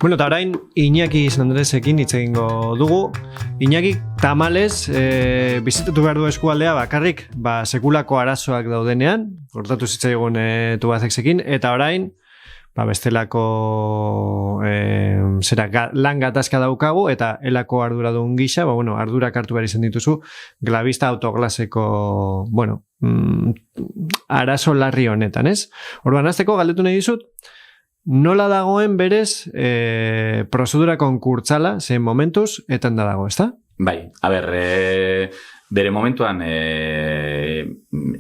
Bueno, eta orain Iñaki Andresekin hitz egingo dugu. Iñaki tamalez bizitatu behar du eskualdea bakarrik sekulako arazoak daudenean, kortatu zitzaigun Tubacexekin, eta orain bestelako lan gatazka daukagu, eta elako arduradun gisa, ardurak hartu behar izan dituzu, Glavista autoglaseko, arazo larri honetan, ez? Orduan, azteko galdetu nahi dizut, nola dagoen berez prozedura konkurtzala, zein momentuz, etan da dago, ezta? Bai, bere momentuan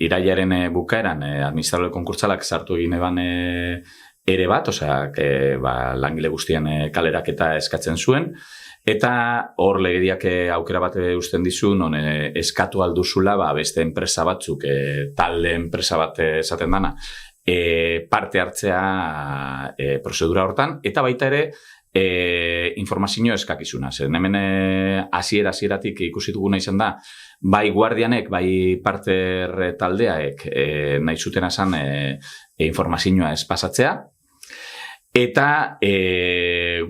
irailaren bukaeran administradore konkurtzalak sartu egin eban ere bat, langile guztien kaleraketa eskatzen zuen, eta hor legediak aukera bat usten dizu, non eskatu alduzula beste enpresa batzuk, talde enpresa bat esaten dana, parte hartzea prozedura hortan, eta baita ere informazio eskakizuna. Zer, hemen hasieratik ikusi duguna izan da, bai guardianek, bai parter taldeaek nahi zutena zan informazioa ez pasatzea, eta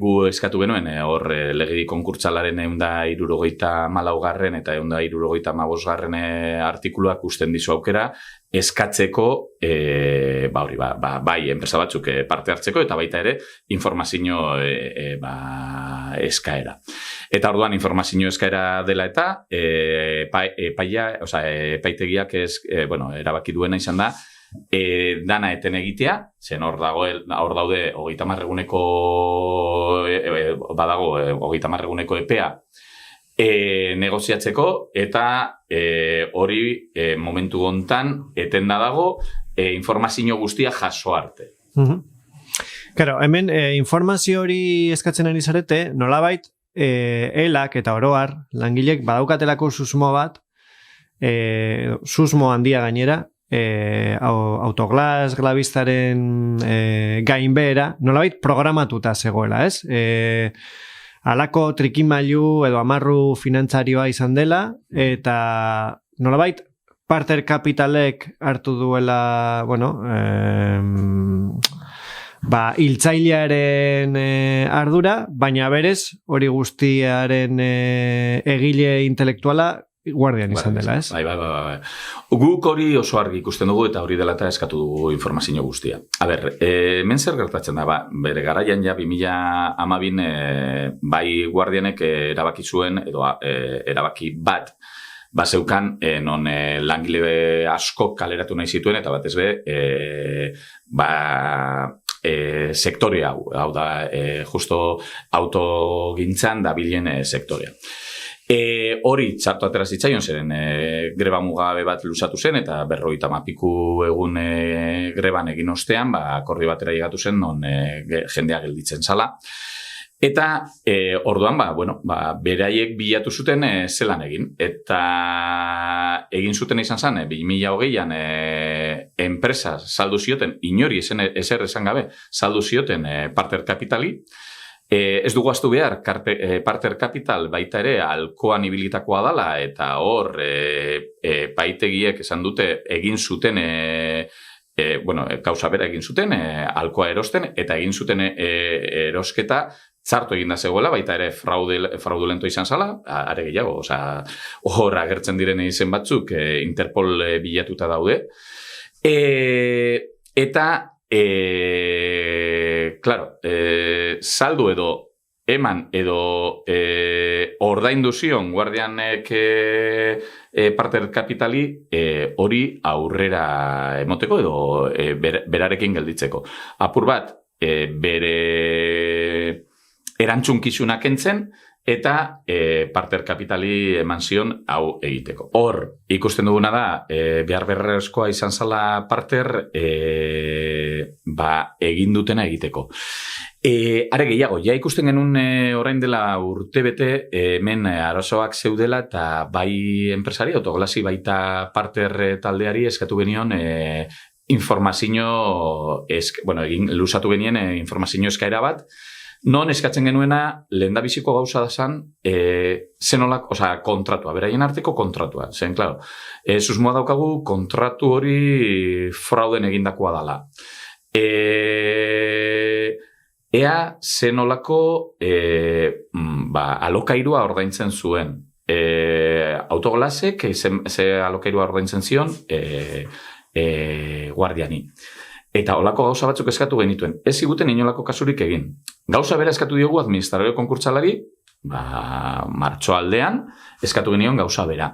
gu eskatu genuen, hor legedi konkurtsalaren 174. Eta 175. Artikuluak usten dizu aukera, eskatzeko, bai, enpresa batzuk parte hartzeko, eta baita ere, informazio eskaera. Eta orduan, informazio eskaera dela eta, epaitegiak erabaki duena izan da, dana eten egitea, zen hor daude 30 eguneko badago 30 eguneko epea negoziatzeko, eta hori momentu hontan etenda dago informazio guztia jaso arte. Claro, hemen informazio hori eskatzen ari zarete, nolabait elak eta oroar langilek badaukatelako susmo bat, susmo handia gainera, autoglas Glavistaren gainbehera, nolabait programatuta zegoela, ez? Alako trikimailu edo amarru finantzarioa izan dela, eta nolabait parter kapitalek hartu duela, hiltzailearen ardura, baina berez hori guztiaren egile intelektuala guardian izan dela, ez? Bai. Guk hori oso argi ikusten dugu, eta hori dela eta eskatu dugu informazio guztia. Hemen zer gertatzen da, bere garaian 2012 bai guardianek erabaki zuen, edo erabaki bat, zeukan, non langile asko kaleratu nahi zituen, eta batez be, sektore hau da, justo autogintzan dabilen sektorea. Hori txartu atera zitzaion, zeren greba mugabe bat luzatu zen, eta 50 piku egun greban egin ostean, akordio batera llegatu zen, non jendea gelditzen zala. Eta orduan, beraiek bilatu zuten zelan egin. Eta egin zuten izan zen, 2020an enpresa saldu zioten, inori ezer esan gabe, saldu zioten parter kapitali. Ez dugu aztu behar, parter kapital baita ere alkoan ibilitakoa dala, eta hor paitegiek esan dute egin zuten, kausa bera egin zuten, alkoa erosten, eta egin zuten erosketa txartu egin da zegoela, baita ere fraudulento izan zala, are gehiago, hor agertzen diren izen batzuk Interpol bilatuta daude. Eta claro, saldu edo eman edo ordaindu zion guardianek parter kapitali hori aurrera emoteko edo berarekin gelditzeko. Apur bat, bere erantzunkizunak entzen, eta parter kapitali eman zion hau egiteko. Hor, ikusten duguna da, behar berrezkoa izan zala parter egin dutena egiteko. Are gehiago, ja ikusten genuen orain dela urtebete hemen arazoak zeudela, eta bai enpresari, autoglasi baita parter taldeari eskatu genion informazio, luzatu genien informazio eskaera bat, non eskatzen genuena lehendabiziko gauza da zan zenolak, kontratua, beraien arteko kontratua. Zen, klaro, susmoa daukagu kontratu hori frauden egindakoa dala. ea zenolako alokairua ordaintzen zuen. Autoglasek ze alokairua ordaintzen zion guardiani. Eta olako gauza batzuk eskatu genituen. Ez ziguten inolako kasurik egin. Gauza bera eskatu diogu administrario konkurtsalari, martxoaldean, eskatu genion gauza bera.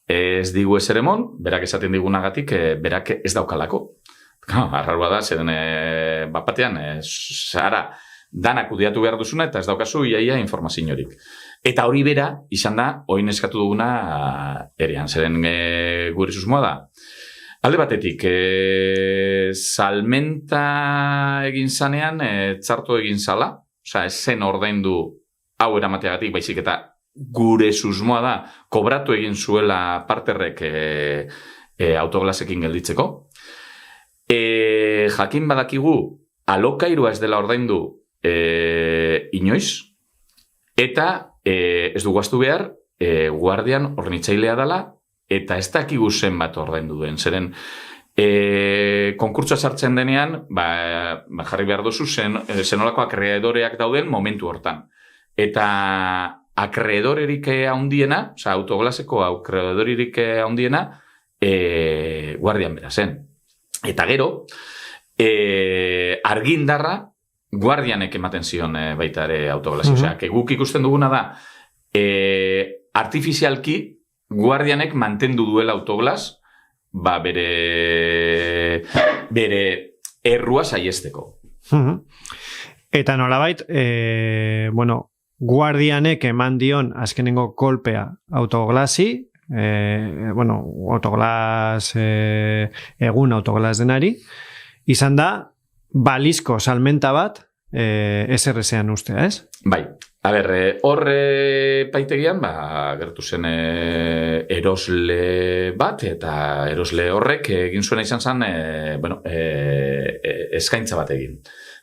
Ez digu ez eremon, berak esaten digunagatik, berak ez daukalako. Arrarua da, zeden batean, zara, danak kudeatu behar duzuna, eta ez daukazu iaia informaziorik. Eta hori bera, izan da, oin eskatu duguna erean. Zeren gure susmoa da. Alde batetik, salmenta egin zanean, txarto egin zala, oza, ez zen ordaindu hau eramateagatik, baizik eta gure susmoa da, kobratu egin zuela parterrek autoglasekin gelditzeko. Jakin badakigu, alokairua ez dela ordaindu inoiz, eta ez dugu astu behar, guardian hornitzailea dela, eta ez dakigu zenbat ordaindu duen. Zeren, konkurtsoa sartzen denean, jarri behar duzu zenolako akreedoreak dauden momentu hortan. Eta akreedorerik handiena, oza, autoglaseko akreedoririk handiena, guardian bera zen. Eta gero, argindarra guardianek ematen zion baita ere autoglasi. Osea, guk ikusten duguna da, artifizialki guardianek mantendu duela autoglas, bere errua saiesteko. Eta nolabait, guardianek eman dion azkenengo kolpea autoglasi, autoglas egun autoglas denari, izan da, balizko salmenta bat SRS-ean ustea, ez? Bai. A ber, horre paitegian, gertu zen erosle bat, eta erosle horrek egin zuena izan zen, eskaintza bat egin.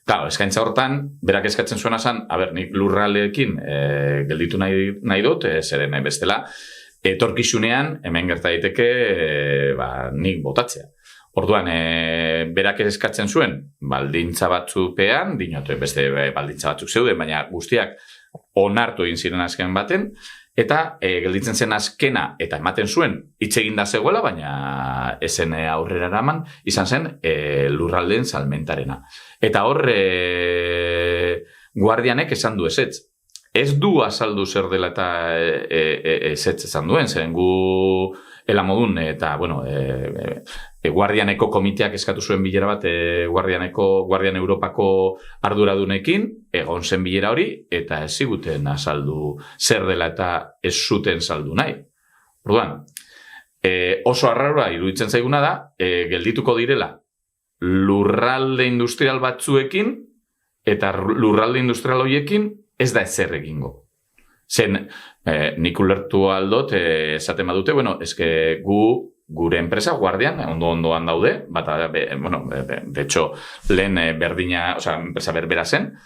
Claro, eskaintza hortan, berak eskatzen zuena zen, nik lurraldeekin gelditu nahi dut, zeren bestela, etorkizunean, hemen gerta daiteke, nik botatzea. Orduan, berak eskatzen zuen, baldintza batzupean, dinote beste baldintza batzuk zeuden, baina guztiak onartu egin ziren azken baten, eta gelditzen zen azkena, eta ematen zuen, hitz egin da zegoela, baina esen aurrera eraman, izan zen lurraldeen salmentarena. Eta hor, guardianek esan du ezetz. Ez du azaldu zer dela eta ezetz esan duen, zen gu elamodun, eta, Guardianeko komiteak eskatu zuen bilera bat Guardian Europako arduradunekin, egon zen bilera hori, eta ez ziguten azaldu zer dela eta ez zuten saldu nahi. Orduan, oso arrarua iruditzen zaiguna da, geldituko direla lurralde industrial batzuekin, eta lurralde industrial horiekin ez da ezer egingo. Zen, nik ulertu aldot, esaten badute, eske gure enpresa guardian, ondo-ondoan daude, de hecho, lehen berdina, enpresa berbera zen,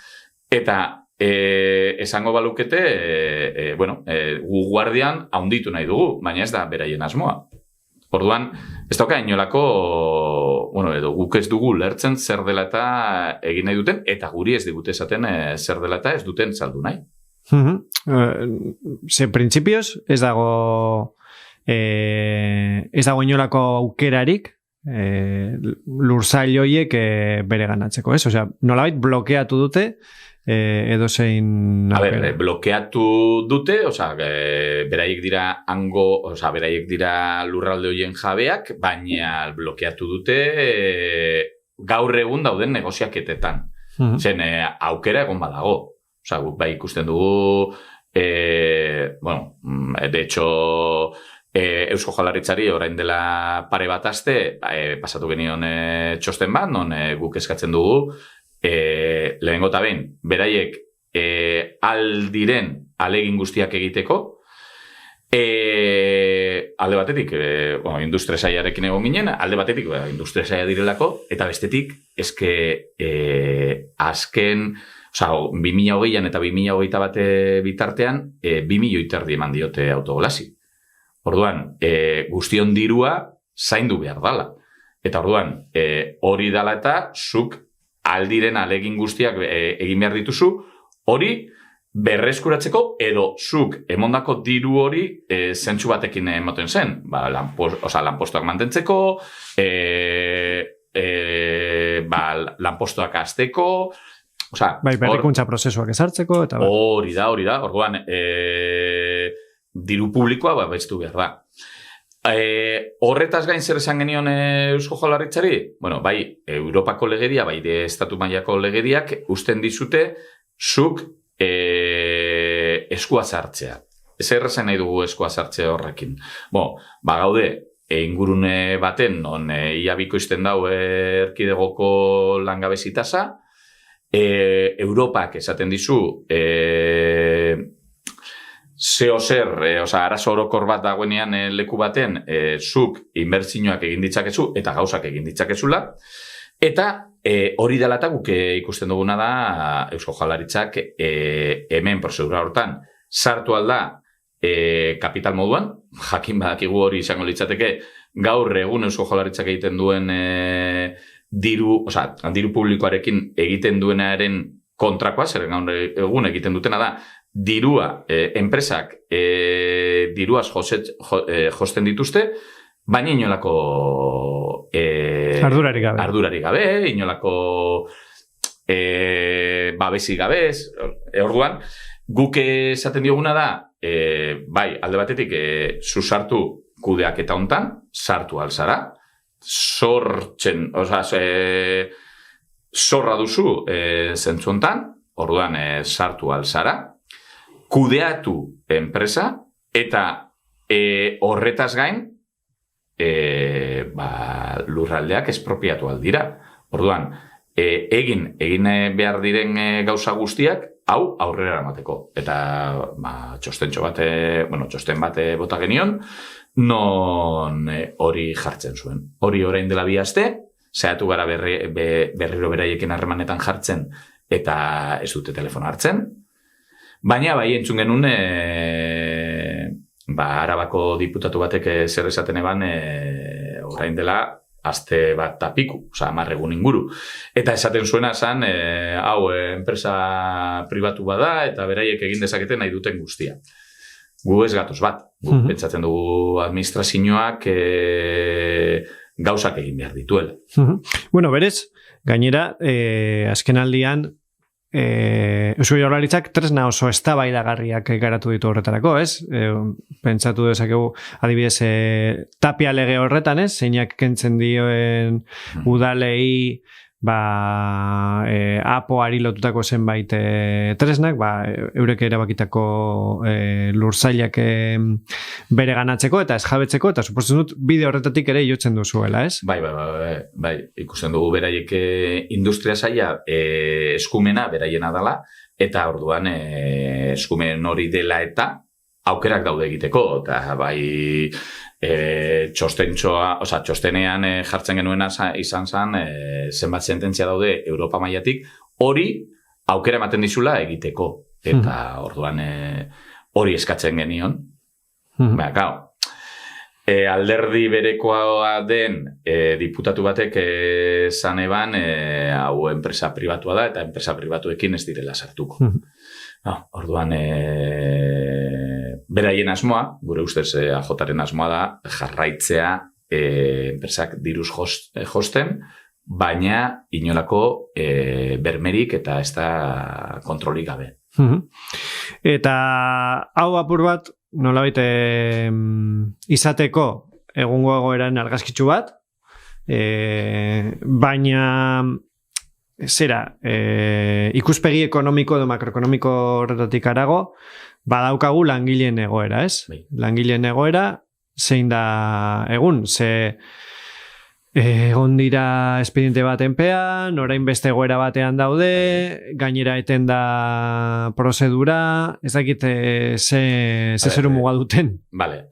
eta esango balukete, gu guardian haunditu nahi dugu, baina ez da beraien asmoa. Orduan, ez dauka inolako, edo guk ez dugu lertzen zer dela eta egin nahi duten, eta guri ez digute esaten zer dela eta ez duten saldu nahi. Ze printzipioz ez dago inolako aukerarik lursail horiek bere ganatzeko, ez? Osea, nolabait blokeatu dute edozein... blokeatu dute, beraiek dira beraiek dira lurralde horien jabeak, baina blokeatu dute gaur egun dauden negoziaketetan. Zen, aukera egon badago. Guk bai ikusten dugu, de hecho, Eusko Jaurlaritzari orain dela pare bat aste, pasatu genion txosten bat, non guk eskatzen dugu, lehenengo eta behin, beraiek aldiren alegin guztiak egiteko, alde batetik, industria saiarekin egon ginen, alde batetik, industria saia direlako, eta bestetik, eske azken... 2008an eta 2021 bitartean 2 milioi terdi eman diote autoglasi. Orduan, guztion dirua zaindu behar dala. Eta orduan, hori dala eta zuk aldiren alegin guztiak egin behar dituzu, hori berreskuratzeko edo zuk emondako diru hori zentsu batekin emoten zen. Lanpostuak mantentzeko, lanpostuak azteko, berrikuntza prozesuak ezartzeko, eta hori da, orduan, diru publikoa babestu behar da. Horretaz gain zer esan genion Eusko Jaurlaritzari? Bueno, bai, Europako legedia, bai, estatu mailako legediak usten dizute zuk eskua sartzea. Zer esan nahi dugu eskua sartzea horrekin? Gaude, ingurune baten, non ia bikoizten dau erkidegoko langabezi tasa, Europak esaten dizu arazo orokor bat dagoenean leku baten, zuk inbertsioak egin ditzakezu eta gauzak egin ditzakezula, eta hori dela eta guk ikusten duguna da Eusko Jaurlaritzak hemen prozedura hortan sartu alda kapital moduan, jakin badakigu hori izango litzateke gaur egun Eusko Jaurlaritzak egiten duen diru publikoarekin egiten duenaren kontrakoa, zer gaur egun egiten dutena da, dirua, enpresak diruaz josten dituzte, baina inolako ardurarik gabe, inolako babesi gabe, orduan, guk esaten dioguna da, bai, alde batetik, zu sartu kudeaketa hontan, sartu alzara, zorra duzu zentzu hontan, orduan sartu alzara, kudeatu enpresa, eta horretaz gain, lurraldeak espropiatu aldira. Orduan, egin behar diren gauza guztiak, hau aurrera eramateko. Eta txosten bat bota genion, non hori jartzen zuen. Hori orain dela 2 aste, zehatu gara berriro beraiekin harremanetan jartzen, eta ez dute telefono hartzen. Baina, bai, entzun genuen, Arabako diputatu batek zer esaten eban, orain dela, aste bat tapiku, 10 egun inguru. Eta esaten zuena zan, hau, enpresa pribatu bada, eta beraiek egin dezakete nahi duten guztia. Gu ez gatoz bat. Gu pentsatzen dugu administrazioak gauzak egin behar dituela. Bueno, berez, gainera, azken aldian, Eusko Jaurlaritzak tresna oso eztabaidagarriak garatu ditu horretarako, ez? Pentsatu dezakegu, adibidez, tapia lege horretan, ez? Zeinak kentzen dioen udalei apoari lotutako zenbait tresnak, eurek erabakitako lursailak bere ganatzeko eta ez jabetzeko, eta suposten dut bide horretatik ere jotzen duzuela, ez? Bai, ikusten dugu beraiek industria saila eskumena beraiena dela, eta orduan eskumen hori dela eta aukerak daude egiteko, eta bai txostenean jartzen genuena izan zen zenbat sententzia daude Europa mailatik, hori aukera ematen dizula egiteko, eta orduan hori eskatzen genion. Alderdi berekoa den diputatu batek esan eban hau enpresa pribatua da, eta enpresa pribatuekin ez direla sartuko. Orduan, beraien asmoa, gure ustez AJaren asmoa da, jarraitzea enpresak diruz josten, baina inolako bermerik eta ez da kontrolik gabe. Eta hau apur bat, nolabait izateko egungo egoeran argazkitsu bat, baina ikuspegi ekonomiko edo makroekonomiko horretatik arago, badaukagu langileen egoera, ez? Langileen egoera, zein da egun, egon dira espediente batenpean, orain beste egoera batean daude, gainera eten da prozedura, ez dakit zeru muga duten. Vale,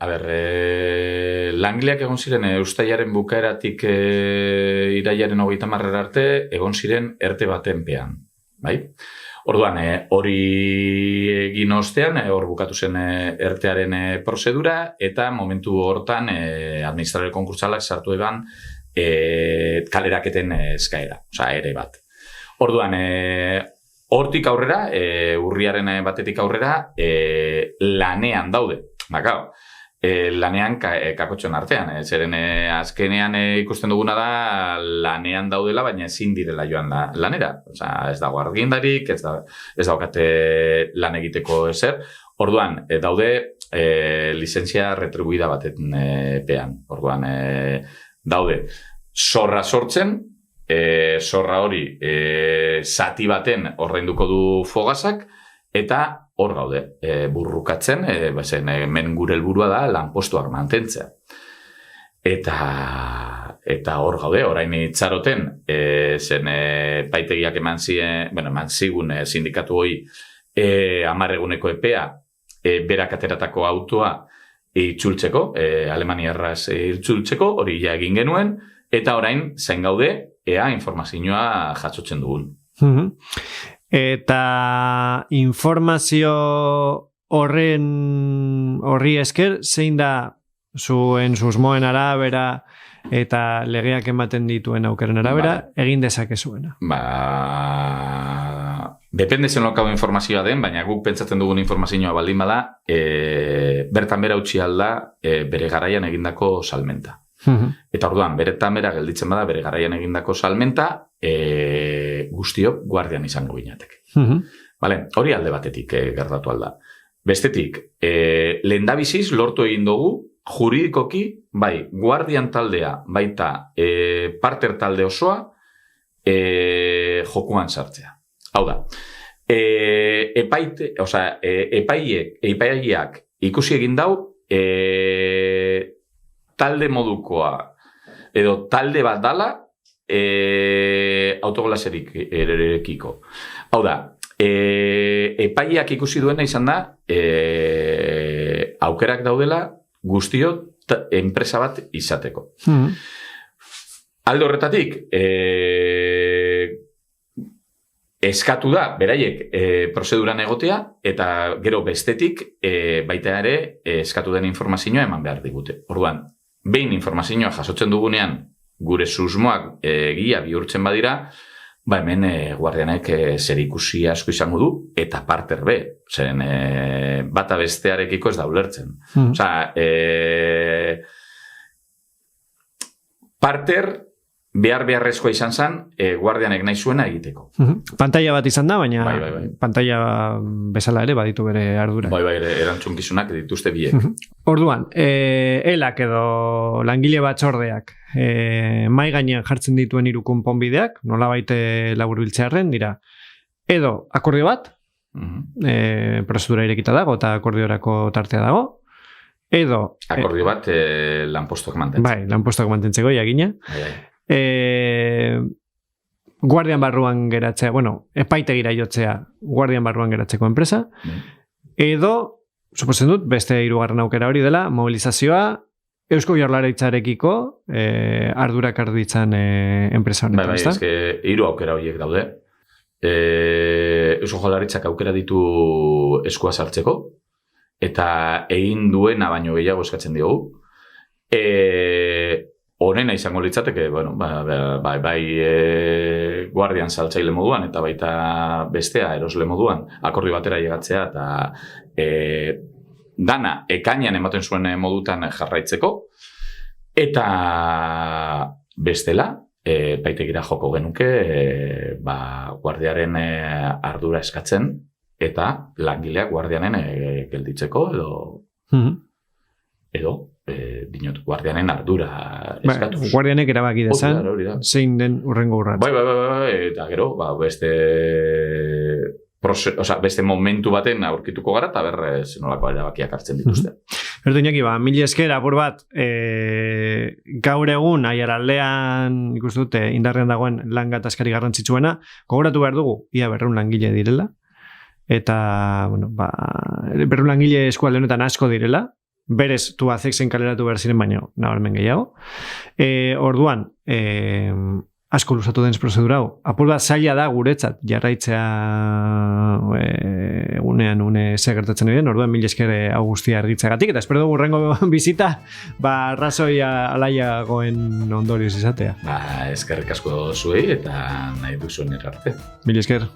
langileak egon ziren ustailaren bukaeratik irailaren 30 arte, egon ziren ERTE batenpean, bai? Orduan, hori egin ostean, hor bukatu zen ERTEaren prozedura, eta momentu hortan administradore konkurtsalak sartu eban kaleraketen eskaera, ere bat. Orduan, hortik aurrera, urriaren batetik aurrera, lanean daude. Bakau, lanean kakotxon artean. Zeren azkenean ikusten duguna da lanean daudela, baina ezin direla joan lanera. Osea, ez dago argindarik, ez daukate lan egiteko ezer. Orduan, daude lizentzia retribuida baten pean. Orduan, daude zorra sortzen, zorra hori zati baten ordainduko du Fogasak, eta hor gaude, burrukatzen, hemen gure helburua da lanpostuak mantentzea. Eta hor gaude, orain itxaroten, zen paitegiak eman zigun sindikatu hoi 10 eguneko epea, berak ateratako autoa itzultzeko, Alemaniarraz itzultzeko, hori ja egin genuen, eta orain zain gaude, ea informazioa jasotzen dugun. Eta informazio horri esker, zein da zuen susmoen arabera eta legeak ematen dituen aukeren arabera, egin dezakezuena? Depende zen lokau informazioa den, baina guk pentsatzen dugun informazioa baldin bada, bertan bera utzi alda bere garaian egindako salmenta. Eta orduan, bertan bera gelditzen bada bere garaian egindako salmenta, guztiok guardian izango ginateke. Hori alde batetik gertatu alda. Bestetik, lehendabiziz lortu egin dugu, juridikoki, bai, guardian taldea, baita parter talde osoa, jokuan sartzea. Hau da, epaileak ikusi egin dau, talde modukoa, edo talde bat dala, autogolaserik erekiko. Hau da, epaileak ikusi duena izan da, aukerak daudela guztio enpresa bat izateko. Alde horretatik, eskatu da, beraiek prozeduran egotea, eta gero bestetik, baita ere, eskatu den informazioa eman behar digute. Orduan, behin informazioa jasotzen dugunean, gure susmoak egia bihurtzen badira, hemen guardianek zer ikusi asko izango du, eta parter be, zeren bata bestearekiko ez da ulertzen. Parter beharrezkoa izan zen, guardianek nahi zuena egiteko. Pantalla bat izan da, baina pantalla bezala ere baditu bere ardura. Erantzunkizunak dituzte biek. Orduan, elak edo langile batzordeak mai gainean jartzen dituen hiru konponbideak, nolabait laburbiltzearren dira, edo akordio bat, prozedura irekita dago eta akordiorako tartea dago, edo... Akordio bat lanpostuak mantentzeko. Bai, lanpostuak mantentzeko, jakina. Guardian barruan geratzea, epaitegira jotzea guardian barruan geratzeko enpresa, edo, suposten dut, beste hirugarren aukera hori dela, mobilizazioa Eusko Jaurlaritzarekiko ardurak arditzan enpresa honetan, ezta? Hiru aukera horiek daude. Eusko Jaurlaritzak aukera ditu eskua sartzeko, eta egin duena baino gehiago eskatzen diogu. Honena izango litzateke, bai guardian saltzaile moduan eta baita bestea erosle moduan akordio batera llegatzea eta dana ekainean ematen zuen modutan jarraitzeko eta bestela paitegira joko genuke guardiaren ardura eskatzen eta langileak guardianen gelditzeko edo dinot, guardianen ardura eskatu. Guardianek erabaki dezan, zein den urrengo urratz. Bai, eta gero, beste momentu baten aurkituko gara, eta berrez nolako erabakiak hartzen dituzte. Bertu Iñaki, mila esker, apur bat, gaur egun, aiaraldean, ikusten dute, indarrean dagoen lan gatazkari garrantzitsuena, gogoratu behar dugu, ia 200 langile direla, eta, 200 langile eskualde honetan asko direla, berez Tubacexen kaleratu behar ziren baino, nabarmen gehiago. Orduan, asko luzatu denez prozedura hau. Apur bat zaila da guretzat jarraitzea egunean une ze gertatzen diren, orduan mil esker hau guztia argitzagatik, eta espero dugu hurrengo bizita, arrazoia alaiagoen ondorioz izatea. Eskerrik asko zuei eta nahi duzuen arte. Mil esker.